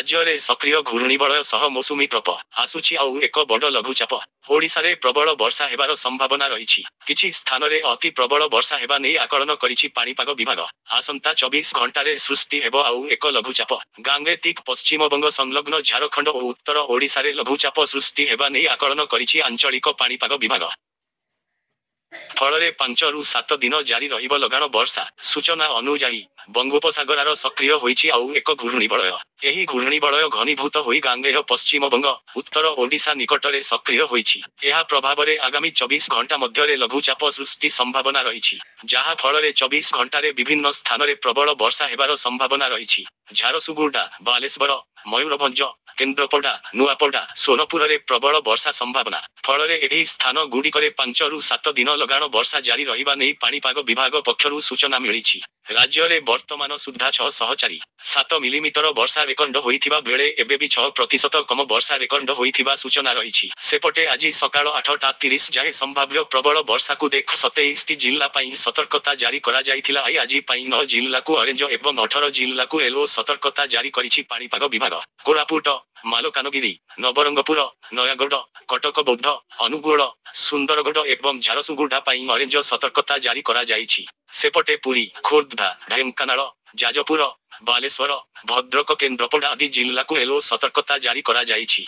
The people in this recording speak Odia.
ରାଜ୍ୟରେ ସକ୍ରିୟ ଘୂର୍ଣ୍ଣିବଳୟ ସହ ମୌସୁମୀ ପ୍ରପ ଆସୁଛି ଆଉ ଏକ ବଡ଼ ଲଘୁଚାପ। ଓଡ଼ିଶାରେ ପ୍ରବଳ ବର୍ଷା ହେବାର ସମ୍ଭାବନା ରହିଛି। କିଛି ସ୍ଥାନରେ ଅତି ପ୍ରବଳ ବର୍ଷା ହେବା ନେଇ ଆକଳନ କରିଛି ପାଣିପାଗ ବିଭାଗ। ଆସନ୍ତା 24 ଘଣ୍ଟାରେ ସୃଷ୍ଟି ହେବ ଆଉ ଏକ ଲଘୁଚାପ। ଗାଙ୍ଗେତିକ ପଶ୍ଚିମବଙ୍ଗ ସଂଲଗ୍ନ ଝାଡ଼ଖଣ୍ଡ ଓ ଉତ୍ତର ଓଡ଼ିଶାରେ ଲଘୁଚାପ ସୃଷ୍ଟି ହେବା ନେଇ ଆକଳନ କରିଛି ଆଞ୍ଚଳିକ ପାଣିପାଗ ବିଭାଗ। ଫଳରେ 5ରୁ 7 ଦିନ ଜାରି ରହିବ ଲଗାଣ ବର୍ଷା। ସୂଚନା ଅନୁଯାୟୀ ବଙ୍ଗୋପସାଗରର ସକ୍ରିୟ ହୋଇଛି ଆଉ ଏକ ଘୂର୍ଣ୍ଣିବଳୟ। ଏହି ଘୂର୍ଣ୍ଣିବଳୟ ଘନୀଭୂତ ହୋଇ ଗାଙ୍ଗେୟ ପଶ୍ଚିମବଙ୍ଗ, ଉତ୍ତର ଓଡ଼ିଶା ନିକଟରେ ସକ୍ରିୟ ହୋଇଛି। ଏହା ପ୍ରଭାବରେ ଆଗାମୀ 24 ଘଣ୍ଟା ମଧ୍ୟରେ ଲଘୁଚାପ ସୃଷ୍ଟି ସମ୍ଭାବନା ରହିଛି। ଯାହା ଫଳରେ 24 ଘଣ୍ଟାରେ ବିଭିନ୍ନ ସ୍ଥାନରେ ପ୍ରବଳ ବର୍ଷା ହେବାର ସମ୍ଭାବନା ରହିଛି। ଝାରସୁଗୁଡ଼ା, ବାଲେଶ୍ୱର, ମୟୂରଭଞ୍ଜ, କେନ୍ଦ୍ରାପଡ଼ା, ନୂଆପଡ଼ା, ସୋନପୁରରେ ପ୍ରବଳ ବର୍ଷା ସମ୍ଭାବନା। ଫଳରେ ଏହି ସ୍ଥାନ ଗୁଡ଼ିକରେ 5ରୁ 7 ଦିନ ଲଗାଣ ବର୍ଷା ଜାରି ରହିବା ନେଇ ପାଣିପାଗ ବିଭାଗ ପକ୍ଷରୁ ସୂଚନା ମିଳିଛି। ରାଜ୍ୟରେ ବର୍ତ୍ତମାନ ସୁଦ୍ଧା 604.7 ମିଲିମିଟର ବର୍ଷା ରେକର୍ଡ ହୋଇଥିବା ବେଳେ ଏବେ ବି 6% କମ ବର୍ଷା ରେକର୍ଡ ହୋଇଥିବା ସୂଚନା ରହିଛି। ସେପଟେ ଆଜି ସକାଳ 8ଟା 30 ଯାଏଁ ସମ୍ଭାବ୍ୟ ପ୍ରବଳ ବର୍ଷାକୁ ଦେଖ 27ଟି ଜିଲ୍ଲା ପାଇଁ ସତର୍କତା ଜାରି କରାଯାଇଥିଲା। ଆଜି ପାଇଁ 9 ଜିଲ୍ଲାକୁ ଅରେଞ୍ଜ ଏବଂ 18 ଜିଲ୍ଲାକୁ ୟେଲୋ ସତର୍କତା ଜାରି କରିଛି ପାଣିପାଗ ବିଭାଗ। କୋରାପୁଟ, ମାଲକାନଗିରି, ନବରଙ୍ଗପୁର, ନୟାଗଡ଼, କଟକ, ବୌଦ୍ଧ, ଅନୁଗୁଳ, ସୁନ୍ଦରଗଡ଼ ଏବଂ ଝାରସୁଗୁଡ଼ା ପାଇଁ ଅରେଞ୍ଜ ସତର୍କତା ଜାରି କରାଯାଇଛି। ସେପଟେ ପୁରୀ, ଖୋର୍ଦ୍ଧା, ଢେଙ୍କାନାଳ, ଯାଜପୁର, ବାଲେଶ୍ୱର, ଭଦ୍ରକ, କେନ୍ଦ୍ରାପଡ଼ା ଆଦି ଜିଲ୍ଲାକୁ ୟେଲୋ ସତର୍କତା ଜାରି କରାଯାଇଛି।